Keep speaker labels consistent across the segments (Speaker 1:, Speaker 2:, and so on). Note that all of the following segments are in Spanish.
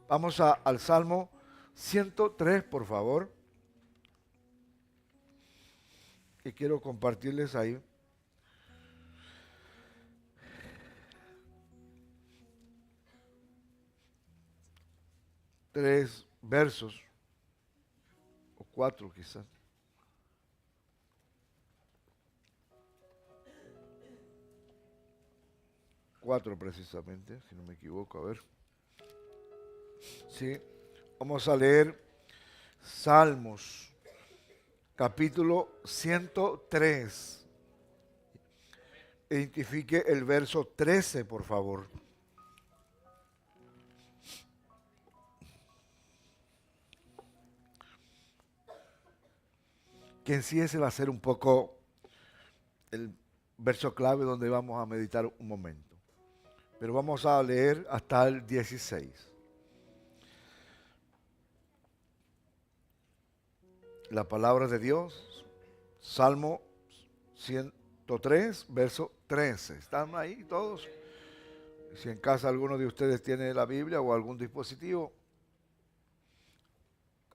Speaker 1: Vamos al Salmo 103, por favor. Y quiero compartirles ahí. Tres versos, o cuatro quizás. Cuatro precisamente, si no me equivoco, a ver. Sí, vamos a leer Salmos, capítulo 103. Identifique el verso 13, por favor. Que en sí ese va a ser un poco el verso clave donde vamos a meditar un momento. Pero vamos a leer hasta el 16. La palabra de Dios, Salmo 103, verso 13. ¿Están ahí todos? Si en casa alguno de ustedes tiene la Biblia o algún dispositivo,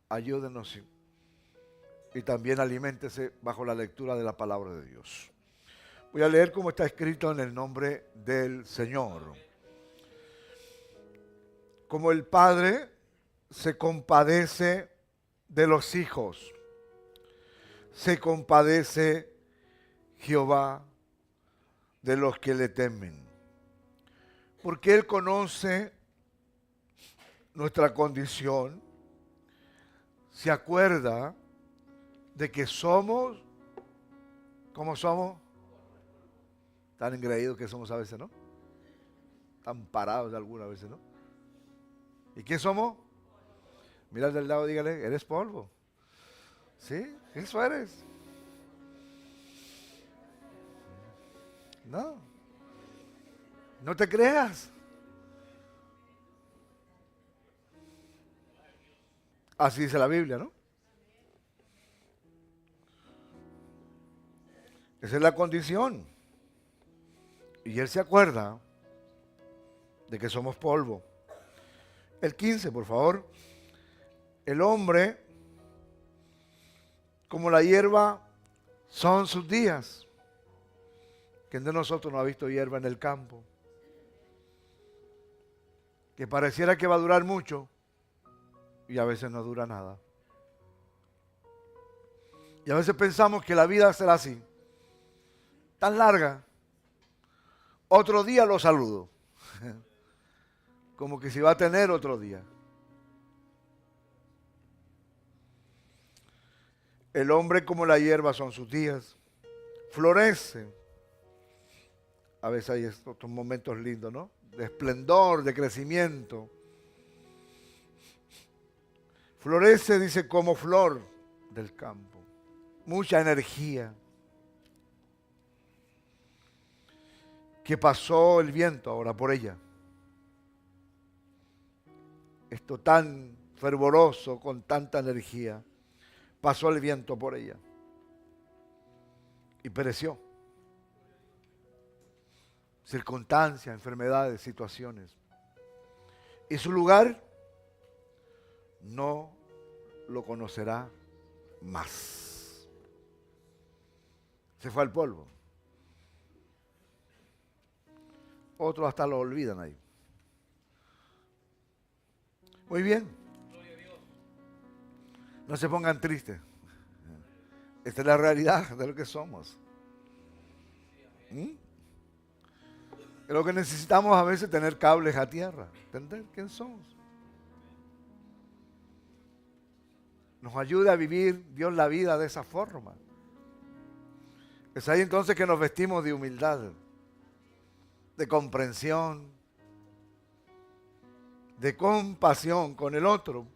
Speaker 1: ayúdenos y también aliméntese bajo la lectura de la palabra de Dios. Voy a leer como está escrito en el nombre del Señor. Como el Padre se compadece de los hijos, se compadece Jehová de los que le temen. Porque Él conoce nuestra condición, se acuerda de que somos, ¿cómo somos? Tan engreídos que somos a veces, ¿no? Tan parados de algunas veces, ¿no? ¿Y qué somos? Mira al del lado, dígale, eres polvo. ¿Sí? Eso eres. No. No te creas. Así dice la Biblia, ¿no? Esa es la condición. Y Él se acuerda de que somos polvo. El 15, por favor. El hombre, como la hierba, son sus días. ¿Quién de nosotros no ha visto hierba en el campo? Que pareciera que va a durar mucho y a veces no dura nada. Y a veces pensamos que la vida será así, tan larga. Otro día lo saludo. Como que si va a tener otro día. El hombre como la hierba son sus días. Florece. A veces hay estos momentos lindos, ¿no? De esplendor, de crecimiento. Florece, dice, como flor del campo. Mucha energía. Que pasó el viento ahora por ella. Esto tan fervoroso, con tanta energía. Pasó el viento por ella. Y pereció. Circunstancias, enfermedades, situaciones. Y su lugar no lo conocerá más. Se fue al polvo. Otros hasta lo olvidan ahí. Muy bien. No se pongan tristes. Esta es la realidad de lo que somos. ¿Mm? Es lo que necesitamos a veces, tener cables a tierra. Entender quién somos. Nos ayuda a vivir Dios la vida de esa forma. Es ahí entonces que nos vestimos de humildad, de comprensión, de compasión con el otro.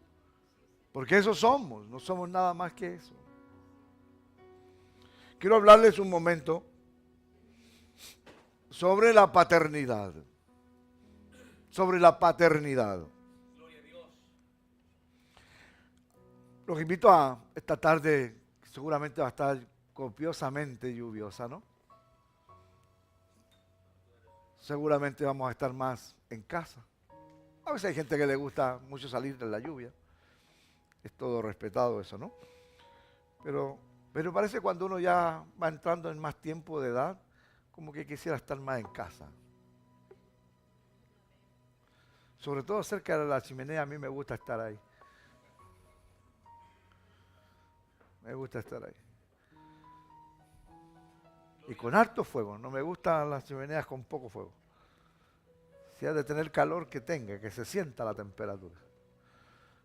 Speaker 1: Porque eso somos, no somos nada más que eso. Quiero hablarles un momento sobre la paternidad. Sobre la paternidad. Los invito a esta tarde, que seguramente va a estar copiosamente lluviosa, ¿no? Seguramente vamos a estar más en casa. A veces hay gente que le gusta mucho salir de la lluvia. Es todo respetado eso, ¿no? Pero parece que cuando uno ya va entrando en más tiempo de edad, como que quisiera estar más en casa. Sobre todo cerca de la chimenea, a mí me gusta estar ahí. Me gusta estar ahí. Y con harto fuego. No me gustan las chimeneas con poco fuego. Si ha de tener calor, que tenga, que se sienta la temperatura.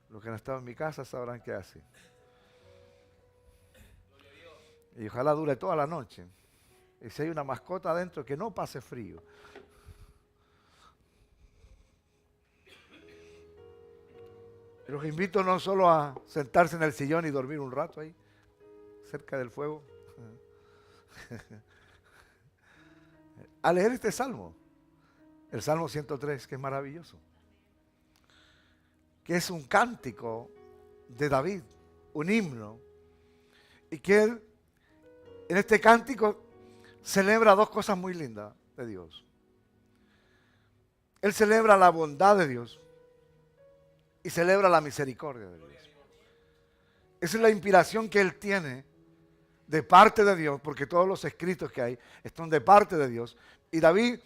Speaker 1: Los que han estado en mi casa sabrán que es así. Y ojalá dure toda la noche. Y si hay una mascota adentro, que no pase frío. Los invito no solo a sentarse en el sillón y dormir un rato ahí, cerca del fuego, a leer este salmo, el Salmo 103, que es maravilloso, que es un cántico de David, un himno, y que él, en este cántico, celebra dos cosas muy lindas de Dios. Él celebra la bondad de Dios y celebra la misericordia de Dios. Esa es la inspiración que él tiene de parte de Dios, porque todos los escritos que hay están de parte de Dios. Y David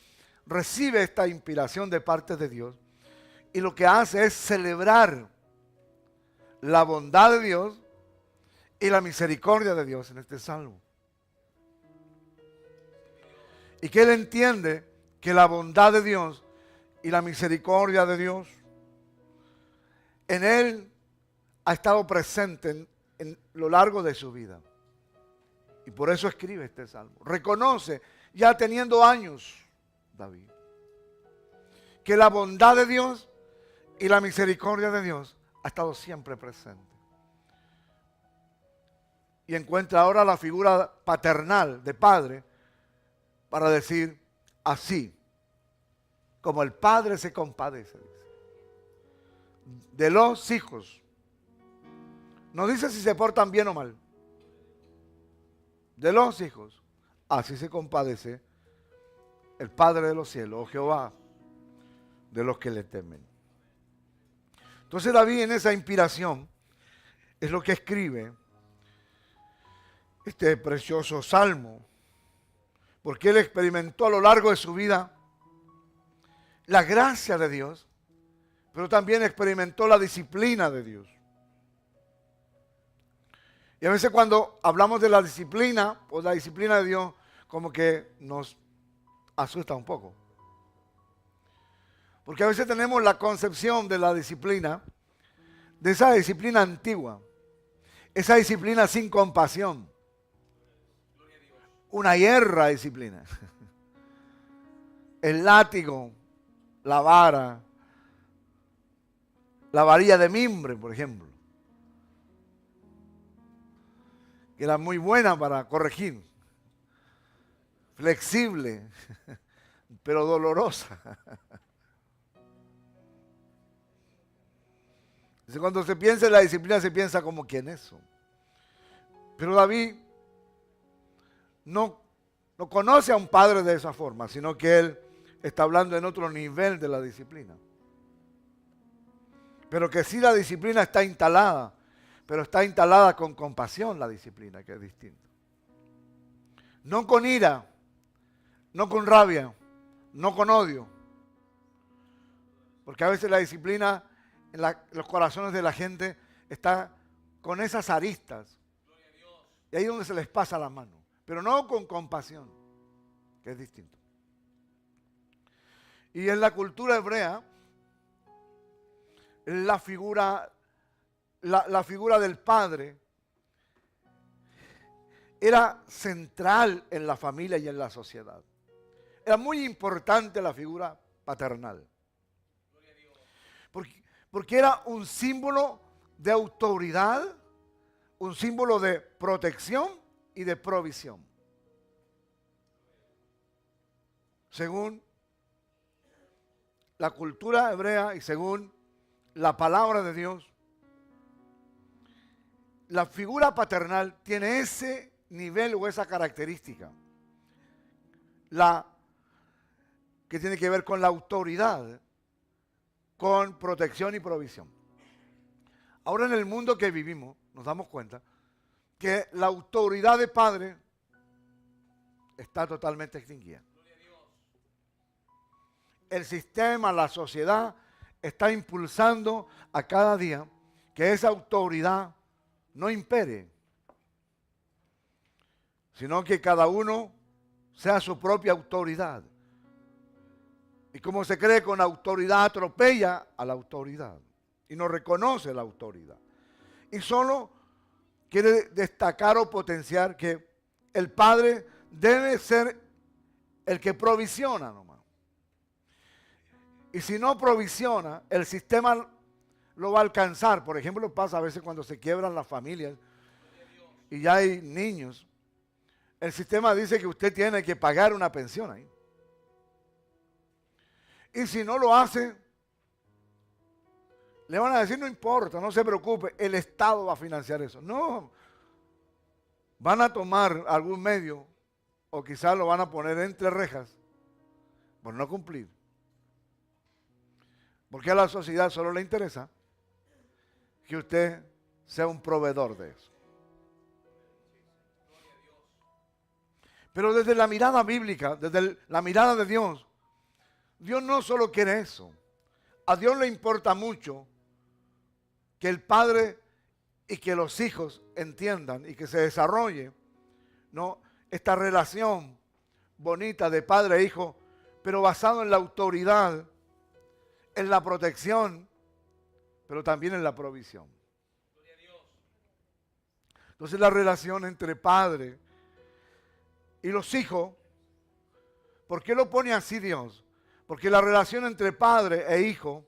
Speaker 1: recibe esta inspiración de parte de Dios y lo que hace es celebrar la bondad de Dios y la misericordia de Dios en este salmo. Y que él entiende que la bondad de Dios y la misericordia de Dios en él ha estado presente en lo largo de su vida. Y por eso escribe este salmo. Reconoce, ya teniendo años, David, que la bondad de Dios y la misericordia de Dios ha estado siempre presente. Y encuentra ahora la figura paternal de padre para decir así, como el padre se compadece de los hijos. No dice si se portan bien o mal. De los hijos. Así se compadece el Padre de los cielos, o Jehová, de los que le temen. Entonces David, en esa inspiración, es lo que escribe este precioso salmo, porque él experimentó a lo largo de su vida la gracia de Dios, pero también experimentó la disciplina de Dios. Y a veces cuando hablamos de la disciplina o la disciplina de Dios, como que nos asusta un poco. Porque a veces tenemos la concepción de la disciplina, de esa disciplina antigua, esa disciplina sin compasión, una hierra disciplina, el látigo, la vara, la varilla de mimbre, por ejemplo, que era muy buena para corregir, flexible, pero dolorosa. Cuando se piensa en la disciplina, se piensa como que en eso. Pero David no conoce a un padre de esa forma, sino que él está hablando en otro nivel de la disciplina. Pero que sí, la disciplina está instalada, pero está instalada con compasión la disciplina, que es distinto. No con ira, no con rabia, no con odio. Porque a veces la disciplina en los corazones de la gente está con esas aristas. Y ahí es donde se les pasa la mano. Pero no con compasión, que es distinto. Y en la cultura hebrea, la figura del padre era central en la familia y en la sociedad. Era muy importante la figura paternal. Porque era un símbolo de autoridad, un símbolo de protección y de provisión. Según la cultura hebrea y según la palabra de Dios, la figura paternal tiene ese nivel o esa característica. Que tiene que ver con la autoridad, con protección y provisión. Ahora en el mundo que vivimos nos damos cuenta que la autoridad de padre está totalmente extinguida. El sistema, la sociedad está impulsando a cada día que esa autoridad no impere, sino que cada uno sea su propia autoridad. Y como se cree con autoridad, atropella a la autoridad y no reconoce la autoridad. Y solo quiere destacar o potenciar que el padre debe ser el que provisiona nomás. Y si no provisiona, el sistema lo va a alcanzar. Por ejemplo, pasa a veces cuando se quiebran las familias y ya hay niños. El sistema dice que usted tiene que pagar una pensión ahí. Y si no lo hace, le van a decir, no importa, no se preocupe, el Estado va a financiar eso. No, van a tomar algún medio o quizás lo van a poner entre rejas por no cumplir. Porque a la sociedad solo le interesa que usted sea un proveedor de eso. Pero desde la mirada bíblica, desde la mirada de Dios, Dios no solo quiere eso. A Dios le importa mucho que el padre y que los hijos entiendan y que se desarrolle, ¿no?, esta relación bonita de padre e hijo, pero basado en la autoridad, en la protección, pero también en la provisión. Entonces la relación entre padre y los hijos, ¿por qué lo pone así Dios? Porque la relación entre padre e hijo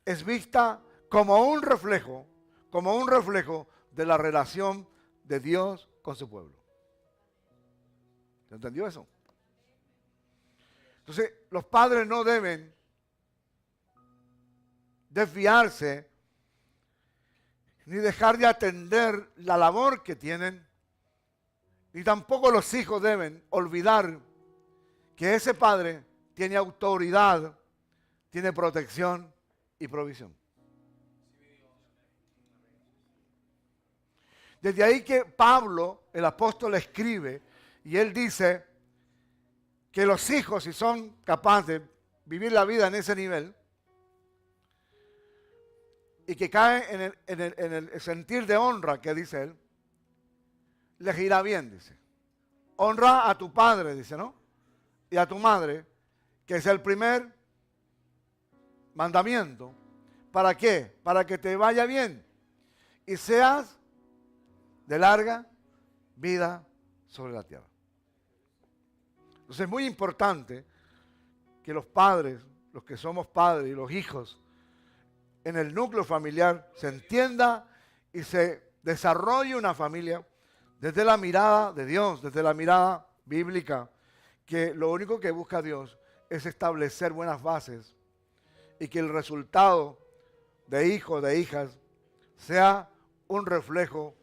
Speaker 1: es vista como un reflejo de la relación de Dios con su pueblo. ¿Se entendió eso? Entonces, los padres no deben desviarse ni dejar de atender la labor que tienen, ni tampoco los hijos deben olvidar que ese padre tiene autoridad, tiene protección y provisión. Desde ahí que Pablo, el apóstol, escribe y él dice que los hijos, si son capaces de vivir la vida en ese nivel y que caen en el sentir de honra que dice él, les irá bien, dice. Honra a tu padre, dice, ¿no? Y a tu madre, que es el primer mandamiento. ¿Para qué? Para que te vaya bien y seas de larga vida sobre la tierra. Entonces es muy importante que los padres, los que somos padres y los hijos, en el núcleo familiar se entienda y se desarrolle una familia desde la mirada de Dios, desde la mirada bíblica, que lo único que busca Dios es establecer buenas bases y que el resultado de hijos, de hijas, sea un reflejo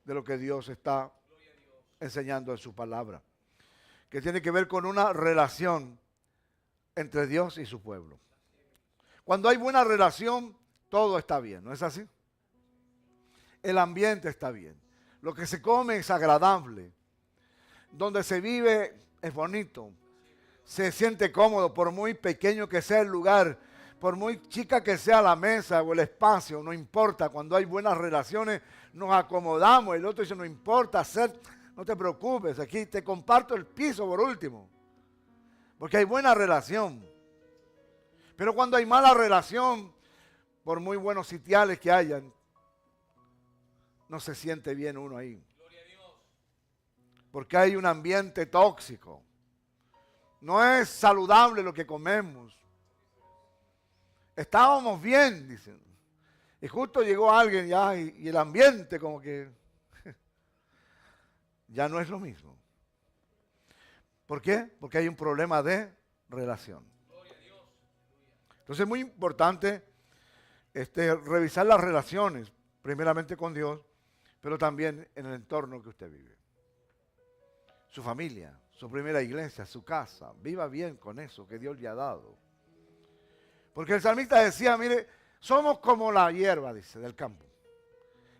Speaker 1: de lo que Dios está enseñando en su palabra, que tiene que ver con una relación entre Dios y su pueblo. Cuando hay buena relación, todo está bien, ¿no es así? El ambiente está bien, lo que se come es agradable, donde se vive es bonito, se siente cómodo, por muy pequeño que sea el lugar, por muy chica que sea la mesa o el espacio, no importa. Cuando hay buenas relaciones nos acomodamos. El otro dice, no importa hacer, no te preocupes, aquí te comparto el piso por último, porque hay buena relación. Pero cuando hay mala relación, por muy buenos sitiales que hayan, no se siente bien uno ahí, porque hay un ambiente tóxico. No es saludable lo que comemos. Estábamos bien, dicen. Y justo llegó alguien ya y el ambiente como que ya no es lo mismo. ¿Por qué? Porque hay un problema de relación. Entonces es muy importante revisar las relaciones, primeramente con Dios, pero también en el entorno que usted vive. Su familia, su primera iglesia, su casa. Viva bien con eso que Dios le ha dado. Porque el salmista decía, mire, somos como la hierba, dice, del campo.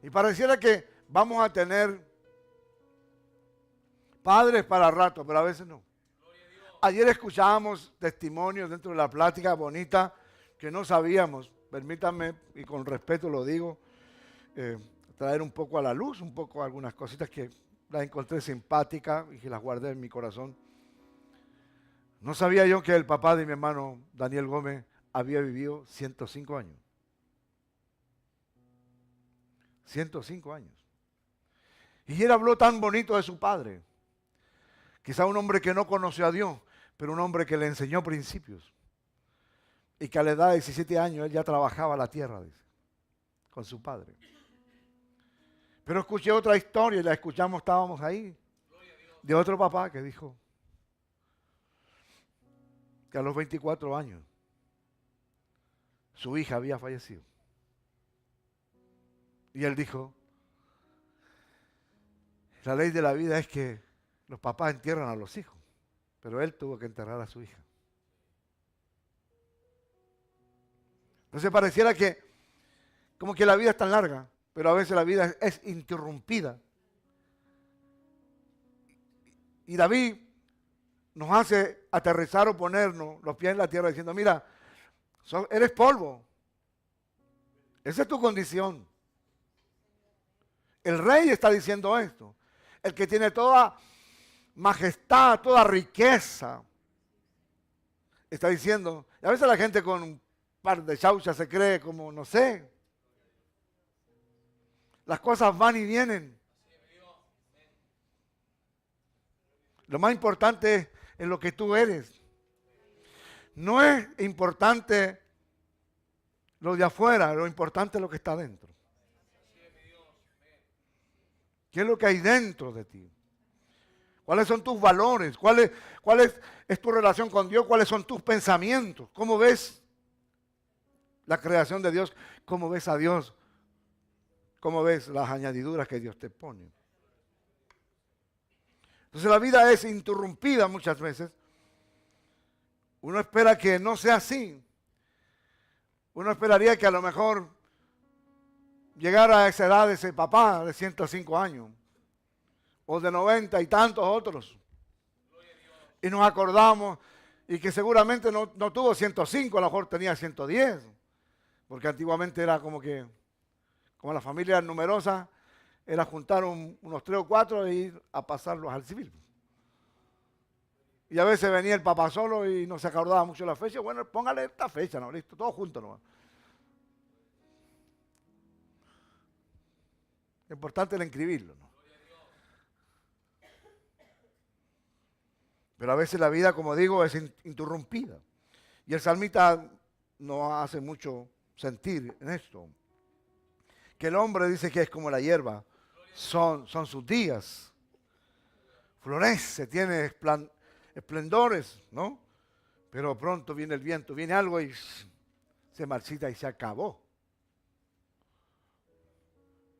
Speaker 1: Y pareciera que vamos a tener padres para rato, pero a veces no. Ayer escuchábamos testimonios dentro de la plática bonita que no sabíamos, permítanme, y con respeto lo digo, traer un poco a la luz, un poco algunas cositas que las encontré simpáticas y que las guardé en mi corazón. No sabía yo que el papá de mi hermano Daniel Gómez había vivido 105 años. 105 años. Y él habló tan bonito de su padre. Quizá un hombre que no conoció a Dios, pero un hombre que le enseñó principios. Y que a la edad de 17 años él ya trabajaba la tierra, dice, con su padre. Pero escuché otra historia y la escuchamos, estábamos ahí, de otro papá que dijo que a los 24 años su hija había fallecido. Y él dijo, la ley de la vida es que los papás entierran a los hijos, pero él tuvo que enterrar a su hija. Entonces pareciera que como que la vida es tan larga, pero a veces la vida es interrumpida. Y David nos hace aterrizar o ponernos los pies en la tierra diciendo, mira, eres polvo. Esa es tu condición. El rey está diciendo esto. El que tiene toda majestad, toda riqueza. Está diciendo, y a veces la gente con un par de chauchas se cree como, no sé. Las cosas van y vienen. Lo más importante es en lo que tú eres. No es importante lo de afuera, lo importante es lo que está dentro. ¿Qué es lo que hay dentro de ti? ¿Cuáles son tus valores? ¿Cuál es tu relación con Dios? ¿Cuáles son tus pensamientos? ¿Cómo ves la creación de Dios? ¿Cómo ves a Dios? ¿Cómo ves las añadiduras que Dios te pone? Entonces la vida es interrumpida muchas veces. Uno espera que no sea así. Uno esperaría que a lo mejor llegara a esa edad de ese papá de 105 años. O de 90 y tantos otros. Y nos acordamos, y que seguramente no tuvo 105, a lo mejor tenía 110. Porque antiguamente era como la familia era numerosa, era juntar unos 3 o 4 e ir a pasarlos al civil. Y a veces venía el papá solo y no se acordaba mucho de la fecha. Bueno, póngale esta fecha, ¿no? Listo, todos juntos nomás. Lo importante era inscribirlo, ¿no? Pero a veces la vida, como digo, es interrumpida. Y el salmista nos hace mucho sentir en esto. Que el hombre dice que es como la hierba. Son sus días. Florece, tiene esplendores, ¿no? Pero pronto viene el viento, viene algo y se marchita y se acabó.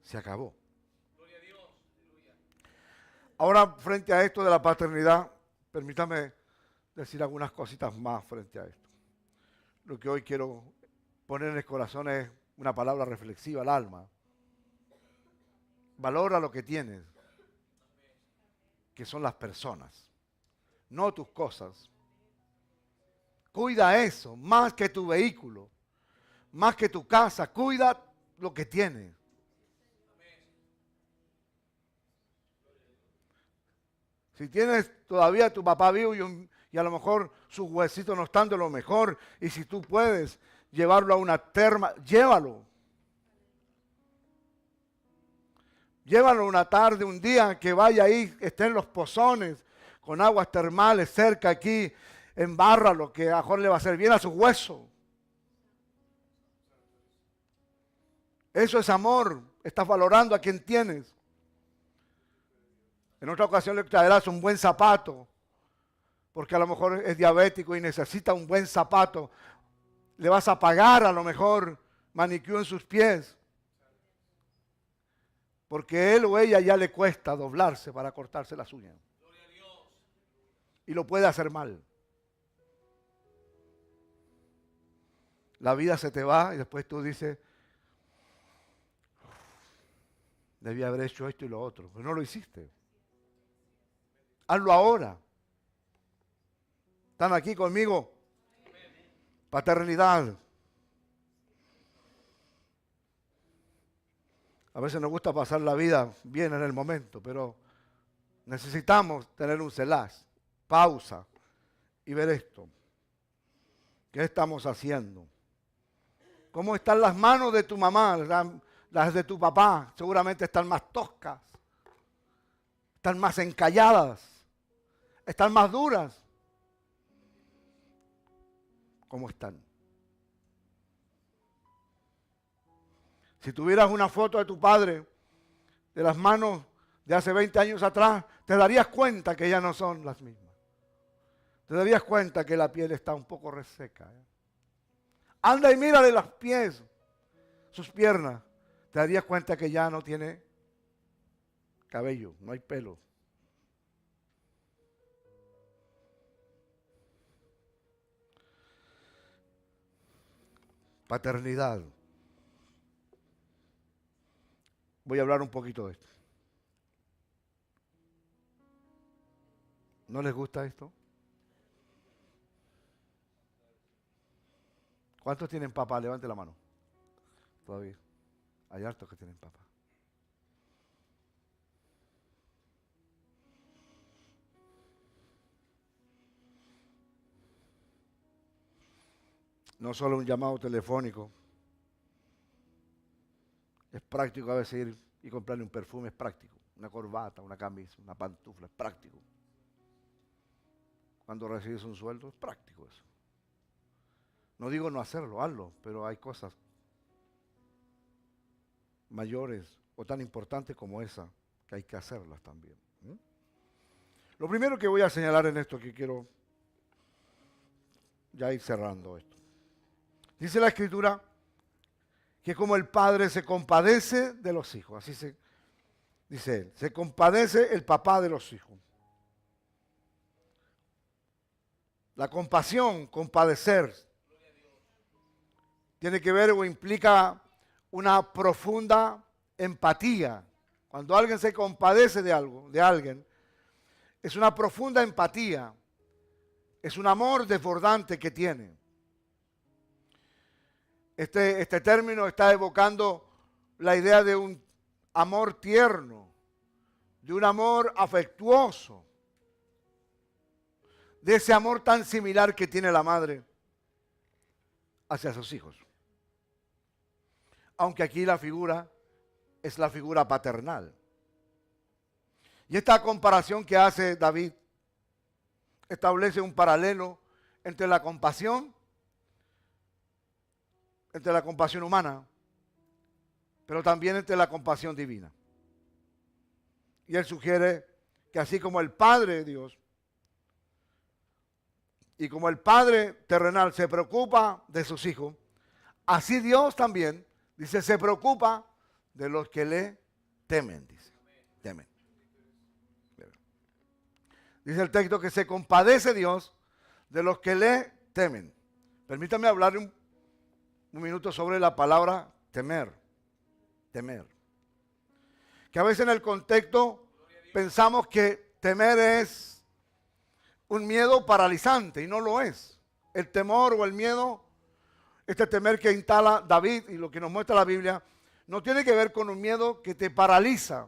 Speaker 1: Se acabó. Ahora, frente a esto de la paternidad, permítame decir algunas cositas más frente a esto. Lo que hoy quiero poner en el corazón es una palabra reflexiva al alma. Valora lo que tienes, que son las personas, no tus cosas. Cuida eso, más que tu vehículo, más que tu casa, cuida lo que tienes. Si tienes todavía a tu papá vivo y a lo mejor sus huesitos no están de lo mejor, y si tú puedes llevarlo a una terma, llévalo. Llévalo una tarde, un día, que vaya ahí, esté en los pozones, con aguas termales cerca aquí, embárralo, que a lo mejor le va a hacer bien a sus huesos. Eso es amor, estás valorando a quien tienes. En otra ocasión le traerás un buen zapato, porque a lo mejor es diabético y necesita un buen zapato. Le vas a pagar a lo mejor manicure en sus pies, porque él o ella ya le cuesta doblarse para cortarse las uñas. Y lo puede hacer mal. la vida se te va y después tú dices, debía haber hecho esto y lo otro, pero no lo hiciste. Hazlo ahora. ¿Están aquí conmigo? Paternidad. A veces nos gusta pasar la vida bien en el momento, pero necesitamos tener un celaz, pausa y ver esto. ¿Qué estamos haciendo? ¿Cómo están las manos de tu mamá? Las de tu papá seguramente están más toscas, están más encalladas, están más duras. ¿Cómo están? Si tuvieras una foto de tu padre, de las manos de hace 20 años atrás, te darías cuenta que ya no son las mismas. Te darías cuenta que la piel está un poco reseca. Anda y mírale los pies, sus piernas. Te darías cuenta que ya no tiene cabello, no hay pelo. Paternidad. Voy a hablar un poquito de esto. ¿No les gusta esto? ¿Cuántos tienen papá? Levante la mano. Todavía. Hay hartos que tienen papá. No solo un llamado telefónico. Es práctico a veces ir y comprarle un perfume, es práctico. Una corbata, una camisa, una pantufla, es práctico. Cuando recibes un sueldo, es práctico eso. No digo no hacerlo, hazlo, pero hay cosas mayores o tan importantes como esa que hay que hacerlas también. Lo primero que voy a señalar en esto, que quiero ya ir cerrando esto. Dice la Escritura que como el padre se compadece de los hijos, así se dice él, se compadece el papá de los hijos. La compasión, compadecer, tiene que ver o implica una profunda empatía. Cuando alguien se compadece de algo, de alguien, es una profunda empatía, es un amor desbordante que tiene. Este término está evocando la idea de un amor tierno, de un amor afectuoso, de ese amor tan similar que tiene la madre hacia sus hijos. Aunque aquí la figura es la figura paternal. Y esta comparación que hace David establece un paralelo entre la compasión humana, pero también entre la compasión divina. Y él sugiere que así como el Padre de Dios y como el Padre terrenal se preocupa de sus hijos, así Dios también, dice, se preocupa de los que le temen, dice. Temen. Dice el texto que se compadece Dios de los que le temen. Permítame hablar un minuto sobre la palabra temer. Temer. Que a veces en el contexto pensamos que temer es un miedo paralizante y no lo es. El temor o el miedo, este temer que instala David y lo que nos muestra la Biblia, no tiene que ver con un miedo que te paraliza.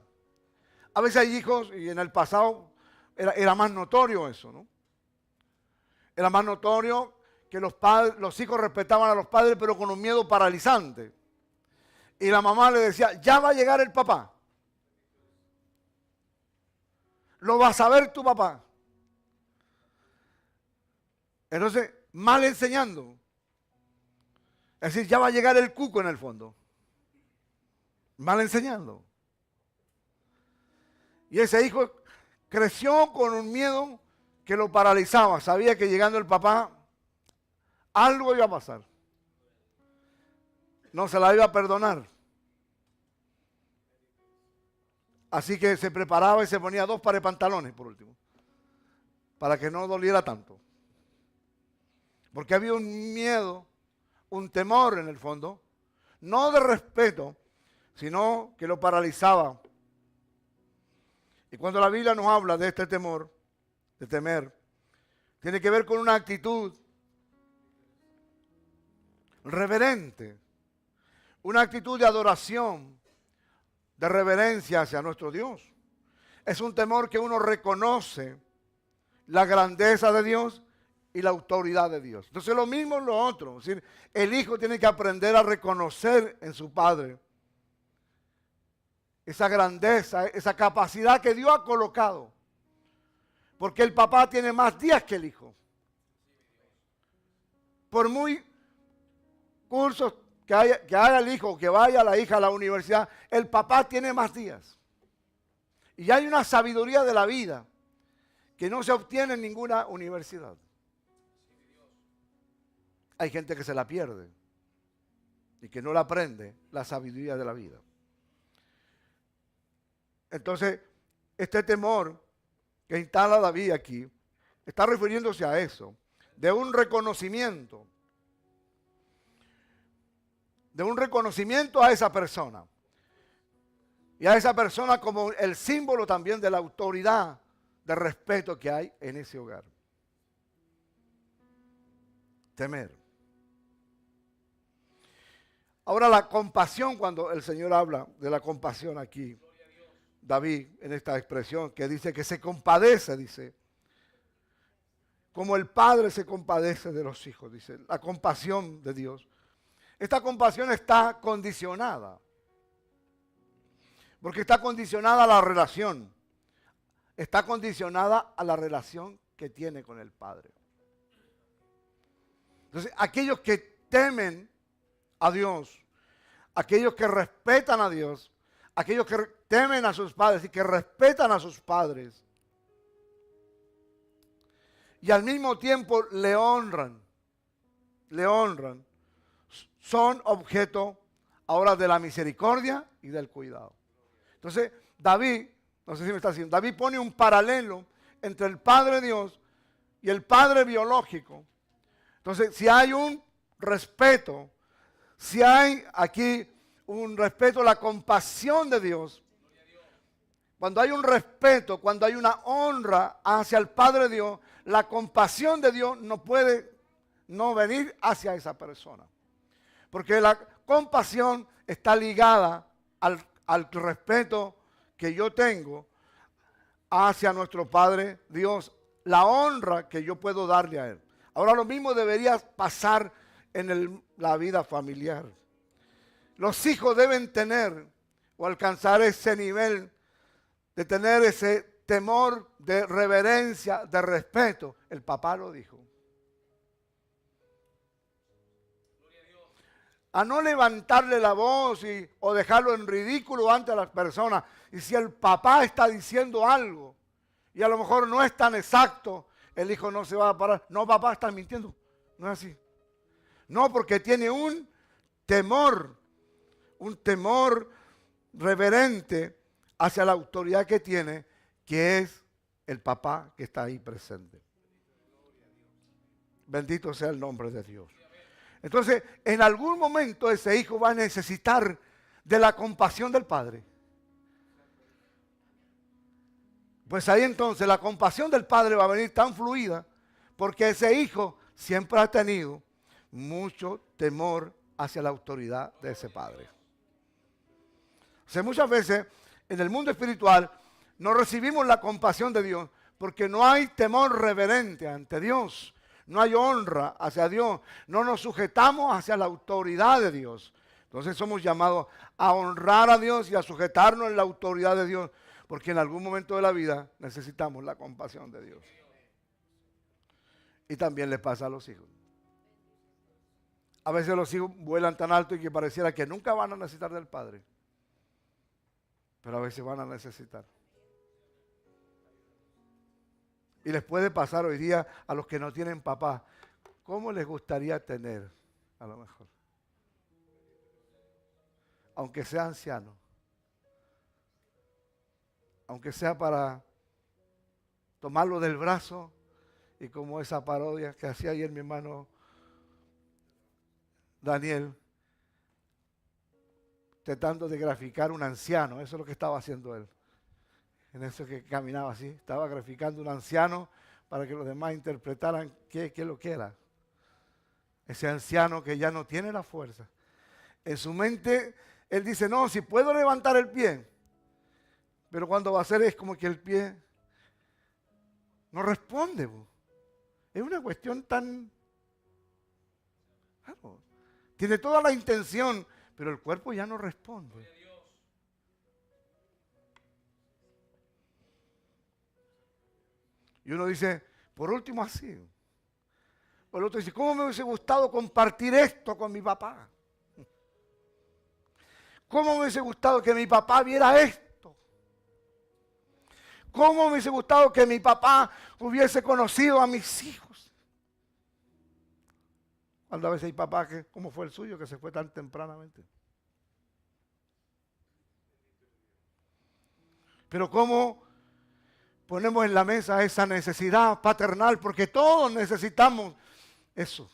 Speaker 1: A veces hay hijos, y en el pasado era más notorio eso, ¿no? Era más notorio que los hijos respetaban a los padres, pero con un miedo paralizante. Y la mamá le decía, ya va a llegar el papá. Lo va a saber tu papá. Entonces, mal enseñando. Es decir, ya va a llegar el cuco en el fondo. Mal enseñando. Y ese hijo creció con un miedo que lo paralizaba. Sabía que llegando el papá, algo iba a pasar. No se la iba a perdonar. Así que se preparaba y se ponía 2 pares de pantalones, por último, para que no doliera tanto. Porque había un miedo, un temor en el fondo, no de respeto, sino que lo paralizaba. Y cuando la Biblia nos habla de este temor, de temer, tiene que ver con una actitud reverente, una actitud de adoración, de reverencia hacia nuestro Dios. Es un temor que uno reconoce la grandeza de Dios y la autoridad de Dios. Entonces lo mismo es lo otro. Es decir, el hijo tiene que aprender a reconocer en su padre esa grandeza, esa capacidad que Dios ha colocado. Porque el papá tiene más días que el hijo. Por muy cursos que haga el hijo, que vaya la hija a la universidad, el papá tiene más días. Y hay una sabiduría de la vida que no se obtiene en ninguna universidad. Hay gente que se la pierde y que no la aprende, la sabiduría de la vida. Entonces, este temor que instala David aquí está refiriéndose a eso, de un reconocimiento a esa persona. Y a esa persona como el símbolo también de la autoridad, de respeto que hay en ese hogar. Temer. Ahora la compasión, cuando el Señor habla de la compasión aquí, David en esta expresión que dice que se compadece, dice, como el padre se compadece de los hijos, dice, la compasión de Dios. Esta compasión está condicionada, porque está condicionada a la relación, está condicionada a la relación que tiene con el Padre. Entonces, aquellos que temen a Dios, aquellos que respetan a Dios, aquellos que temen a sus padres y que respetan a sus padres, y al mismo tiempo le honran, son objeto ahora de la misericordia y del cuidado. Entonces, David, no sé si me está haciendo, David pone un paralelo entre el Padre Dios y el Padre biológico. Entonces, si hay un respeto, si hay aquí un respeto, la compasión de Dios, cuando hay un respeto, cuando hay una honra hacia el Padre Dios, la compasión de Dios no puede no venir hacia esa persona. Porque la compasión está ligada al respeto que yo tengo hacia nuestro Padre Dios, la honra que yo puedo darle a Él. Ahora lo mismo debería pasar en la vida familiar. Los hijos deben tener o alcanzar ese nivel de tener ese temor de reverencia, de respeto. El papá lo dijo. A no levantarle la voz o dejarlo en ridículo ante las personas. Y si el papá está diciendo algo y a lo mejor no es tan exacto, el hijo no se va a parar. No, papá, estás mintiendo. No es así. No, porque tiene un temor reverente hacia la autoridad que tiene, que es el papá que está ahí presente. Bendito sea el nombre de Dios. Entonces, en algún momento ese hijo va a necesitar de la compasión del padre. Pues ahí entonces la compasión del padre va a venir tan fluida porque ese hijo siempre ha tenido mucho temor hacia la autoridad de ese padre. O sea, muchas veces en el mundo espiritual no recibimos la compasión de Dios porque no hay temor reverente ante Dios. No hay honra hacia Dios. No nos sujetamos hacia la autoridad de Dios. Entonces somos llamados a honrar a Dios y a sujetarnos en la autoridad de Dios. Porque en algún momento de la vida necesitamos la compasión de Dios. Y también le pasa a los hijos. A veces los hijos vuelan tan alto y que pareciera que nunca van a necesitar del padre. Pero a veces van a necesitar. Y les puede pasar hoy día a los que no tienen papá. ¿Cómo les gustaría tener? A lo mejor. Aunque sea anciano. Aunque sea para tomarlo del brazo y como esa parodia que hacía ayer mi hermano Daniel tratando de graficar un anciano. Eso es lo que estaba haciendo él. En eso que caminaba así. Estaba graficando un anciano para que los demás interpretaran qué es lo que era. Ese anciano que ya no tiene la fuerza. En su mente, él dice, no, si puedo levantar el pie. Pero cuando va a hacer es como que el pie no responde. Es una cuestión tan... Claro, tiene toda la intención, pero el cuerpo ya no responde. Y uno dice, por último así. O el otro dice, ¿cómo me hubiese gustado compartir esto con mi papá? ¿Cómo me hubiese gustado que mi papá viera esto? ¿Cómo me hubiese gustado que mi papá hubiese conocido a mis hijos? Cuando a veces hay papás que, como fue el suyo, que se fue tan tempranamente. Pero ¿cómo ponemos en la mesa esa necesidad paternal? Porque todos necesitamos eso.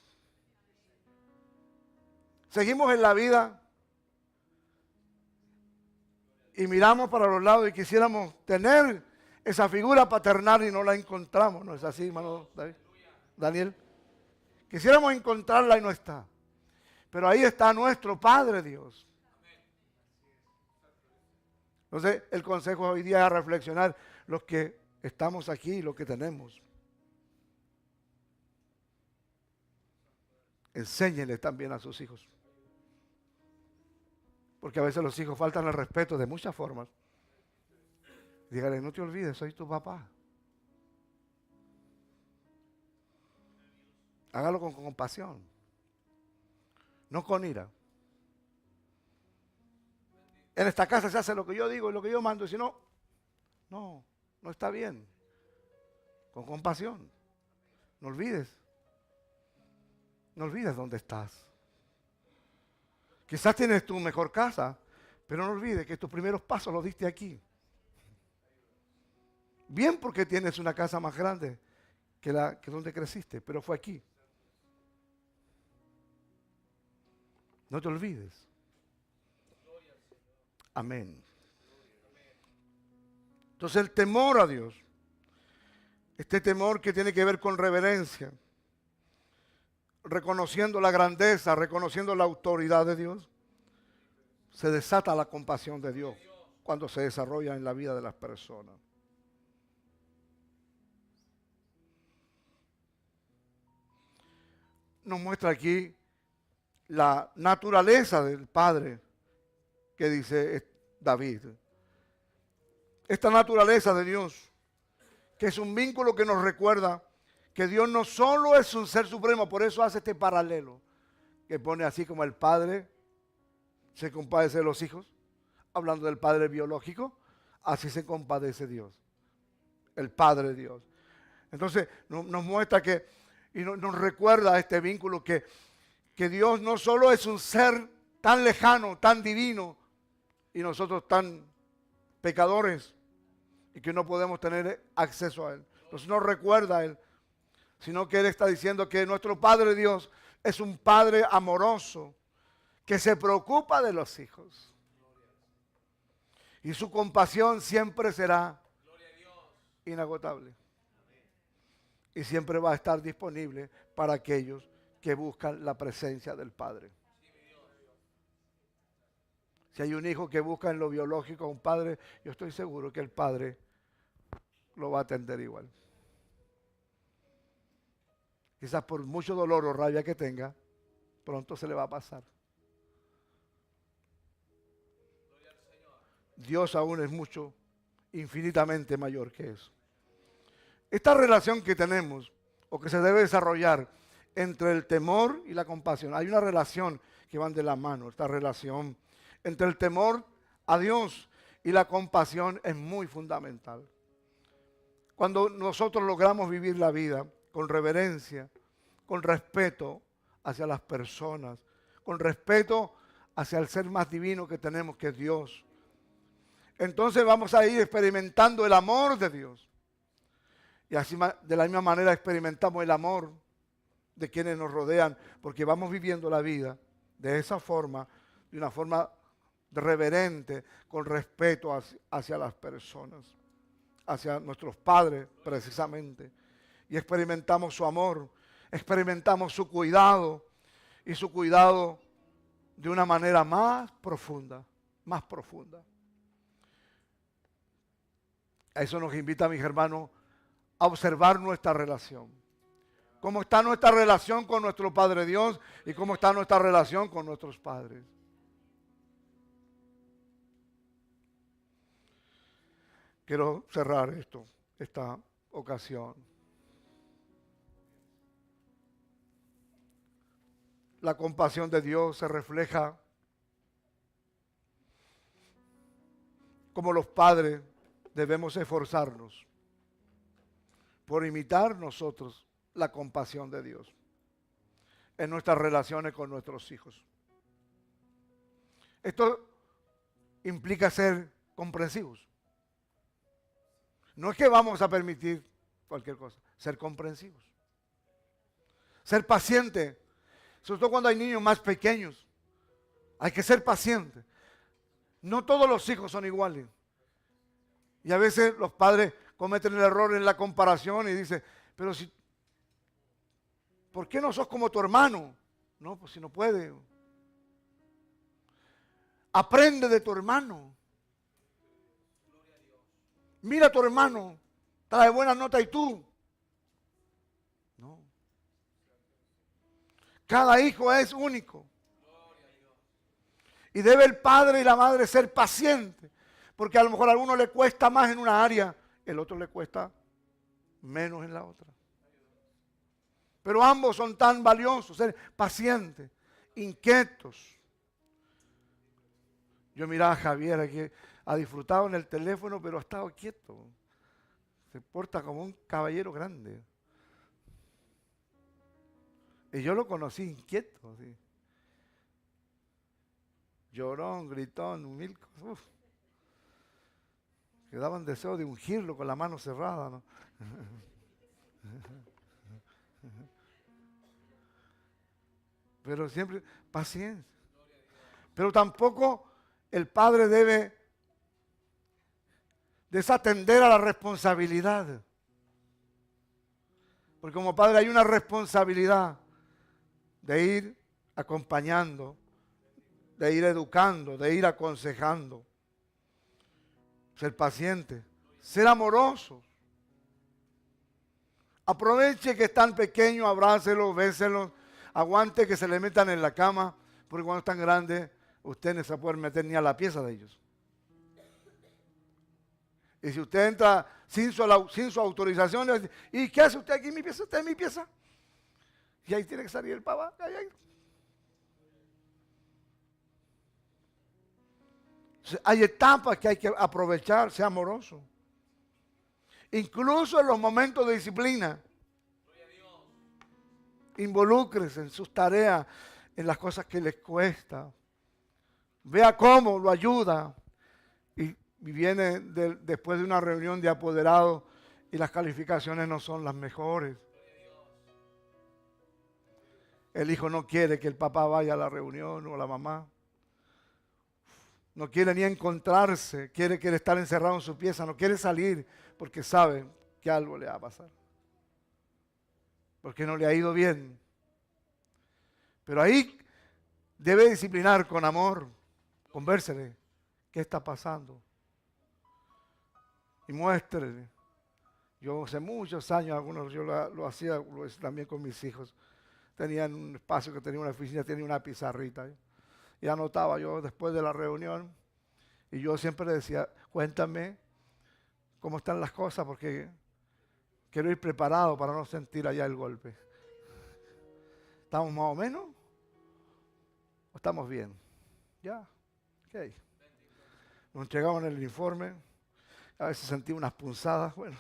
Speaker 1: Seguimos en la vida y miramos para los lados y quisiéramos tener esa figura paternal y no la encontramos. ¿No es así, hermano David? Daniel? Quisiéramos encontrarla y no está. Pero ahí está nuestro Padre Dios. Entonces, el consejo hoy día es reflexionar los que estamos aquí y los que tenemos. Enséñenle también a sus hijos. Porque a veces los hijos faltan el respeto de muchas formas. Dígale, no te olvides, soy tu papá. Hágalo con compasión, no con ira. En esta casa se hace lo que yo digo y lo que yo mando, y si no, no está bien. Con compasión. No olvides dónde estás. Quizás tienes tu mejor casa, pero no olvides que tus primeros pasos los diste aquí. Bien porque tienes una casa más grande que donde creciste, pero fue aquí. No te olvides. Amén. Entonces el temor a Dios, este temor que tiene que ver con reverencia, reconociendo la grandeza, reconociendo la autoridad de Dios, se desata la compasión de Dios cuando se desarrolla en la vida de las personas. Nos muestra aquí la naturaleza del Padre que dice David. Esta naturaleza de Dios, que es un vínculo que nos recuerda que Dios no solo es un ser supremo, por eso hace este paralelo, que pone así como el Padre se compadece de los hijos, hablando del Padre biológico, así se compadece Dios, el Padre Dios. Entonces nos muestra que, y nos recuerda este vínculo que Dios no solo es un ser tan lejano, tan divino, y nosotros tan pecadores, y que no podemos tener acceso a Él. Entonces nos recuerda a Él, sino que Él está diciendo que nuestro Padre Dios es un Padre amoroso, que se preocupa de los hijos. Y su compasión siempre será inagotable. Y siempre va a estar disponible para aquellos que buscan la presencia del Padre. Si hay un hijo que busca en lo biológico a un padre, yo estoy seguro que el Padre lo va a atender igual. Quizás por mucho dolor o rabia que tenga, pronto se le va a pasar. Dios aún es mucho, infinitamente mayor que eso. Esta relación que tenemos, o que se debe desarrollar entre el temor y la compasión, hay una relación que van de la mano. Esta relación entre el temor a Dios y la compasión es muy fundamental. Cuando nosotros logramos vivir la vida con reverencia, con respeto hacia las personas, con respeto hacia el ser más divino que tenemos, que es Dios, entonces vamos a ir experimentando el amor de Dios. Y así de la misma manera experimentamos el amor de quienes nos rodean, porque vamos viviendo la vida de esa forma, de una forma reverente, con respeto hacia las personas, hacia nuestros padres precisamente. Y experimentamos su amor, experimentamos su cuidado, y su cuidado de una manera más profunda, más profunda. A eso nos invita, mis hermanos, a observar nuestra relación. Cómo está nuestra relación con nuestro Padre Dios y cómo está nuestra relación con nuestros padres. Quiero cerrar esta ocasión. La compasión de Dios se refleja como los padres debemos esforzarnos por imitar nosotros la compasión de Dios en nuestras relaciones con nuestros hijos. Esto implica ser comprensivos. No es que vamos a permitir cualquier cosa, ser comprensivos. Ser paciente, sobre todo cuando hay niños más pequeños. Hay que ser paciente. No todos los hijos son iguales. Y a veces los padres cometen el error en la comparación y dicen, pero si, ¿por qué no sos como tu hermano? No, pues si no puede. Aprende de tu hermano. Mira a tu hermano, está de buena nota y tú. No. Cada hijo es único. Y debe el padre y la madre ser pacientes, porque a lo mejor a uno le cuesta más en una área, el otro le cuesta menos en la otra. Pero ambos son tan valiosos, ser pacientes, inquietos. Yo miraba a Javier aquí, ha disfrutado en el teléfono, pero ha estado quieto. Se porta como un caballero grande. Y yo lo conocí inquieto, ¿sí? Llorón, gritón, mil cosas. Uf. Que daban deseo de ungirlo con la mano cerrada, ¿no? Pero siempre paciencia. Pero tampoco el padre debe desatender a la responsabilidad. Porque como padre hay una responsabilidad de ir acompañando, de ir educando, de ir aconsejando. Ser paciente, ser amorosos. Aproveche que están pequeños, abrácelos, béselos, aguante que se le metan en la cama, porque cuando están grandes, usted no se puede meter ni a la pieza de ellos. Y si usted entra sin su autorización, le dice, ¿y qué hace usted aquí en mi pieza? ¿Usted en mi pieza? Y ahí tiene que salir el papá. Ahí. Hay etapas que hay que aprovechar, sea amoroso. Incluso en los momentos de disciplina. Involúcrese en sus tareas, en las cosas que les cuesta. Vea cómo lo ayuda. Y viene después de una reunión de apoderados y las calificaciones no son las mejores. El hijo no quiere que el papá vaya a la reunión o la mamá. No quiere ni encontrarse, quiere estar encerrado en su pieza, no quiere salir porque sabe que algo le va a pasar. Porque no le ha ido bien. Pero ahí debe disciplinar con amor, convérsele qué está pasando. Y muéstrele. Yo hace muchos años, algunos yo lo hacía también con mis hijos. Tenían un espacio que tenía una oficina, tenía una pizarrita. Y anotaba yo después de la reunión. Y yo siempre le decía, cuéntame cómo están las cosas, porque quiero ir preparado para no sentir allá el golpe. ¿Estamos más o menos? ¿O estamos bien? Ya, ok. Nos entregaban el informe, a veces sentí unas punzadas, bueno.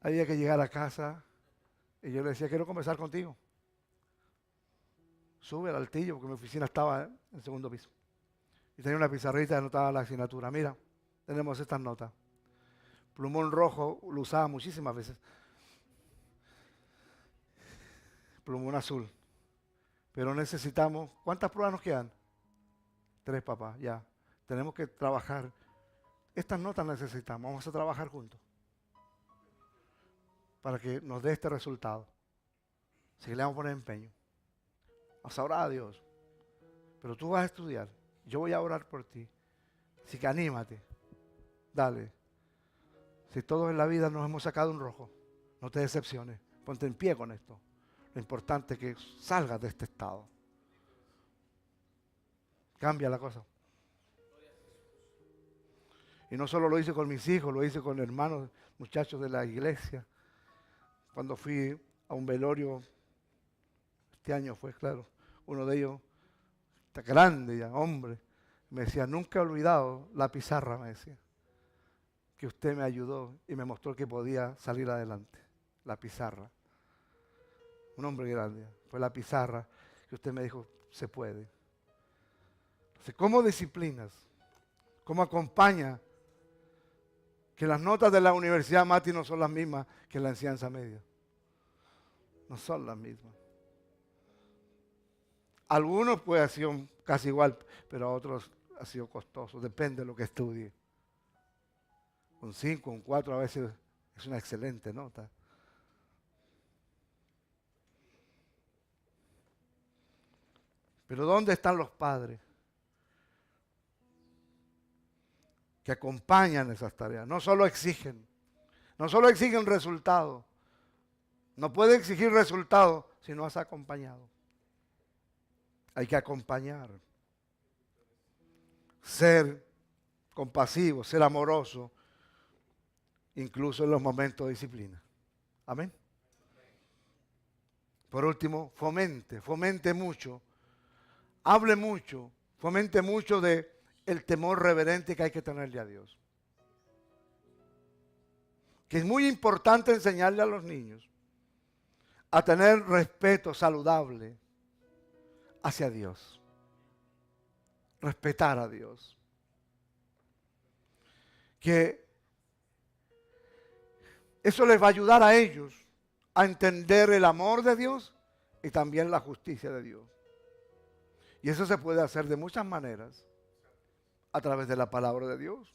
Speaker 1: Había que llegar a casa y yo le decía, quiero conversar contigo. Sube al altillo, porque mi oficina estaba en el segundo piso. Y tenía una pizarrita y anotaba la asignatura. Mira, tenemos estas notas. Plumón rojo lo usaba muchísimas veces. Plumón azul. Pero necesitamos, ¿cuántas pruebas nos quedan? 3, papá, ya. Tenemos que trabajar. Estas notas necesitamos, vamos a trabajar juntos. Para que nos dé este resultado. Así que le vamos a poner empeño. Vamos a orar a Dios. Pero tú vas a estudiar. Yo voy a orar por ti. Así que anímate. Dale. Si todos en la vida nos hemos sacado un rojo, no te decepciones. Ponte en pie con esto. Lo importante es que salgas de este estado. Cambia la cosa. Y no solo lo hice con mis hijos, lo hice con hermanos, muchachos de la iglesia. Cuando fui a un velorio, este año fue, claro, uno de ellos, está grande ya, hombre, me decía, nunca he olvidado la pizarra, me decía, que usted me ayudó y me mostró que podía salir adelante. La pizarra. Un hombre grande. Fue la pizarra que usted me dijo, se puede. Entonces, ¿cómo disciplinas? ¿Cómo acompaña? Que las notas de la Universidad Mati no son las mismas que la enseñanza media. No son las mismas. Algunos pues ha sido casi igual, pero a otros ha sido costoso. Depende de lo que estudie. Un 5, un 4 a veces es una excelente nota. Pero ¿dónde están los padres que acompañan esas tareas? No solo exigen resultados. No puede exigir resultados si no has acompañado. Hay que acompañar. Ser compasivo, ser amoroso, incluso en los momentos de disciplina. Amén. Por último, fomente mucho, hable mucho, fomente mucho de el temor reverente que hay que tenerle a Dios. Que es muy importante enseñarle a los niños a tener respeto saludable hacia Dios. Respetar a Dios. Que eso les va a ayudar a ellos a entender el amor de Dios y también la justicia de Dios. Y eso se puede hacer de muchas maneras. A través de la palabra de Dios,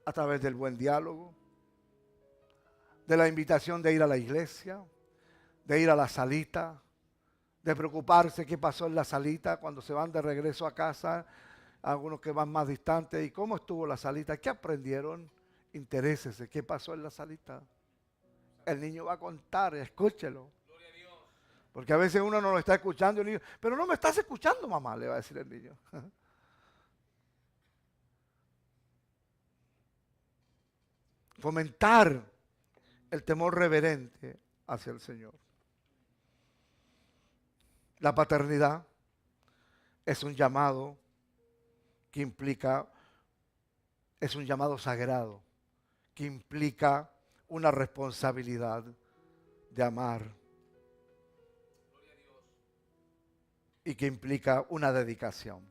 Speaker 1: a través del buen diálogo, de la invitación de ir a la iglesia, de ir a la salita, de preocuparse qué pasó en la salita cuando se van de regreso a casa, algunos que van más distantes, y cómo estuvo la salita, qué aprendieron, interésese, qué pasó en la salita. El niño va a contar, escúchelo. Porque a veces uno no lo está escuchando y el niño, pero no me estás escuchando, mamá, le va a decir el niño. Fomentar el temor reverente hacia el Señor. La paternidad es un llamado que implica, es un llamado sagrado, que implica una responsabilidad de amar y que implica una dedicación.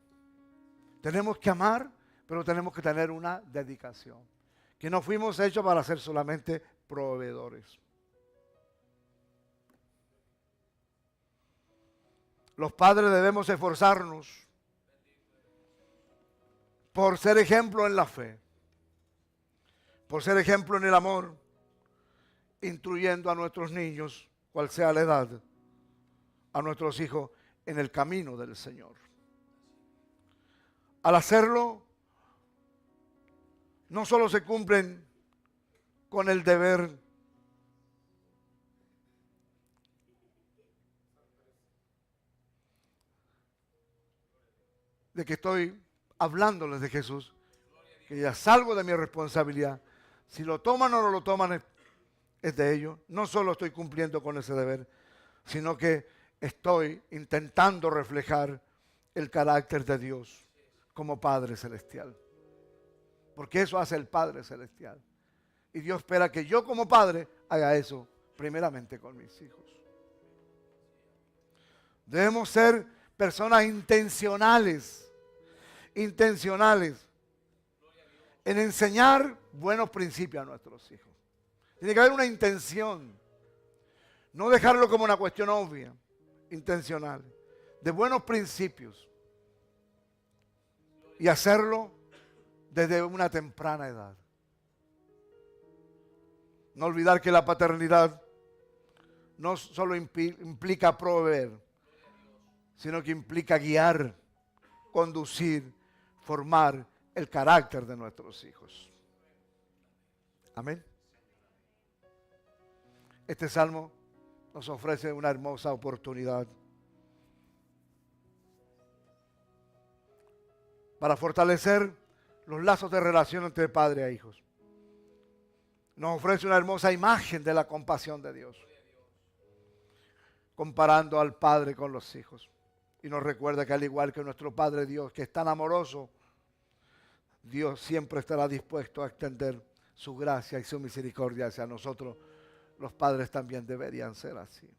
Speaker 1: Tenemos que amar, pero tenemos que tener una dedicación. Que no fuimos hechos para ser solamente proveedores. Los padres debemos esforzarnos por ser ejemplo en la fe, por ser ejemplo en el amor, instruyendo a nuestros niños, cual sea la edad, a nuestros hijos en el camino del Señor. Al hacerlo, no solo se cumplen con el deber de que estoy hablándoles de Jesús, que ya salgo de mi responsabilidad. Si lo toman o no lo toman es de ellos. No solo estoy cumpliendo con ese deber, sino que estoy intentando reflejar el carácter de Dios como Padre Celestial. Porque eso hace el Padre Celestial. Y Dios espera que yo como padre haga eso primeramente con mis hijos. Debemos ser personas intencionales en enseñar buenos principios a nuestros hijos. Tiene que haber una intención. No dejarlo como una cuestión obvia, intencional. de buenos principios y hacerlo desde una temprana edad. No olvidar que la paternidad no solo implica proveer, sino que implica guiar, conducir, formar el carácter de nuestros hijos. Amén. Este salmo nos ofrece una hermosa oportunidad para fortalecer los lazos de relación entre padre e hijos. Nos ofrece una hermosa imagen de la compasión de Dios, comparando al padre con los hijos. Y nos recuerda que al igual que nuestro Padre Dios, que es tan amoroso, Dios siempre estará dispuesto a extender su gracia y su misericordia hacia nosotros. Los padres también deberían ser así.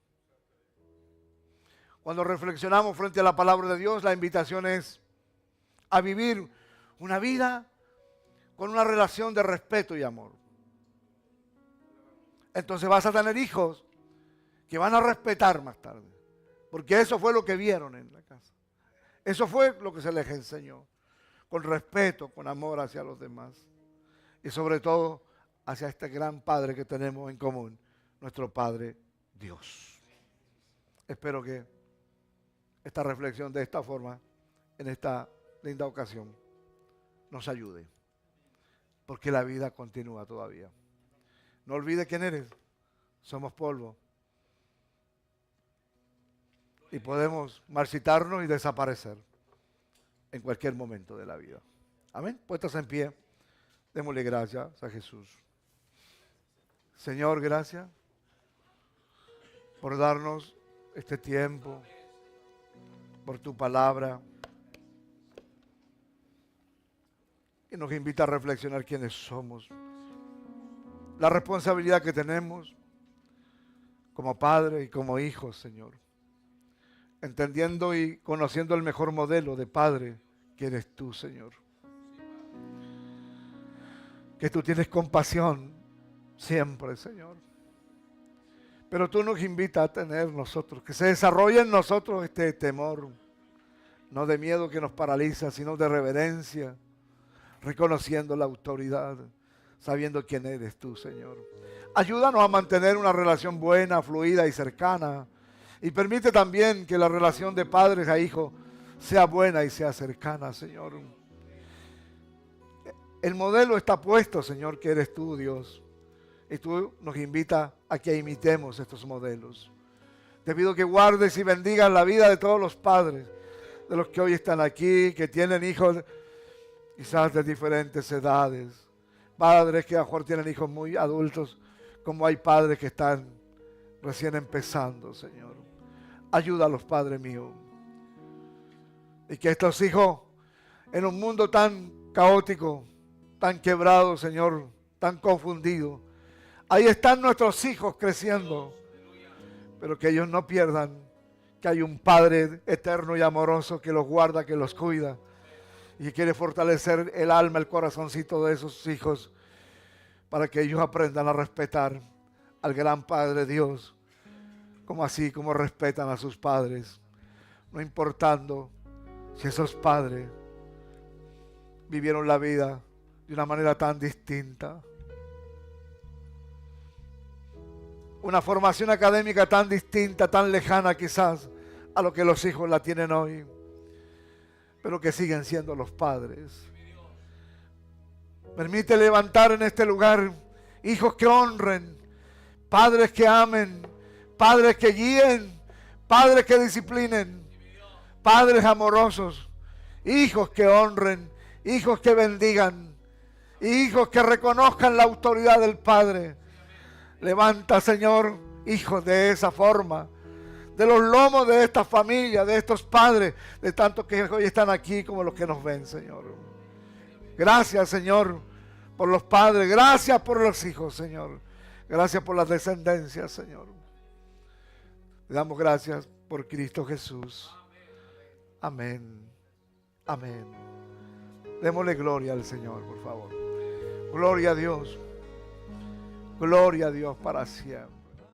Speaker 1: Cuando reflexionamos frente a la palabra de Dios, la invitación es a vivir una vida con una relación de respeto y amor. Entonces vas a tener hijos que van a respetar más tarde, porque eso fue lo que vieron en la casa. Eso fue lo que se les enseñó, con respeto, con amor hacia los demás y sobre todo hacia este gran Padre que tenemos en común, nuestro Padre Dios. Espero que esta reflexión de esta forma, en esta linda ocasión, nos ayude, porque la vida continúa todavía. No olvides quién eres. Somos polvo. Y podemos marchitarnos y desaparecer en cualquier momento de la vida. Amén. Puestos en pie, démosle gracias a Jesús. Señor, gracias por darnos este tiempo, por tu palabra, que nos invita a reflexionar quiénes somos. La responsabilidad que tenemos como padres y como hijos, Señor. Entendiendo y conociendo el mejor modelo de padre que eres tú, Señor. Que tú tienes compasión siempre, Señor. Pero tú nos invitas a tener nosotros, que se desarrolle en nosotros este temor, no de miedo que nos paraliza, sino de reverencia, reconociendo la autoridad, sabiendo quién eres tú, Señor. Ayúdanos a mantener una relación buena, fluida y cercana. Y permite también que la relación de padres a hijos sea buena y sea cercana, Señor. El modelo está puesto, Señor, que eres tú, Dios. Y tú nos invitas a que imitemos estos modelos. Te pido que guardes y bendigas la vida de todos los padres, de los que hoy están aquí, que tienen hijos quizás de diferentes edades. Padres que a lo mejor tienen hijos muy adultos, como hay padres que están recién empezando, Señor. Ayúdalos, Padre mío. Y que estos hijos, en un mundo tan caótico, tan quebrado, Señor, tan confundido, ahí están nuestros hijos creciendo, pero que ellos no pierdan que hay un Padre eterno y amoroso que los guarda, que los cuida y que quiere fortalecer el alma, el corazoncito de esos hijos para que ellos aprendan a respetar al gran Padre Dios, como respetan a sus padres, no importando si esos padres vivieron la vida de una manera tan distinta, una formación académica tan distinta, tan lejana quizás a lo que los hijos la tienen hoy, pero que siguen siendo los padres. Permite levantar en este lugar hijos que honren, padres que amen, padres que guíen, padres que disciplinen, padres amorosos, hijos que honren, hijos que bendigan, hijos que reconozcan la autoridad del Padre. Levanta, Señor, hijos de esa forma, de los lomos de esta familia, de estos padres, de tantos que hoy están aquí como los que nos ven, Señor. Gracias, Señor, por los padres. Gracias por los hijos, Señor. Gracias por las descendencias, Señor. Le damos gracias por Cristo Jesús. Amén. Amén. Démosle gloria al Señor, por favor. Gloria a Dios. Gloria a Dios para siempre.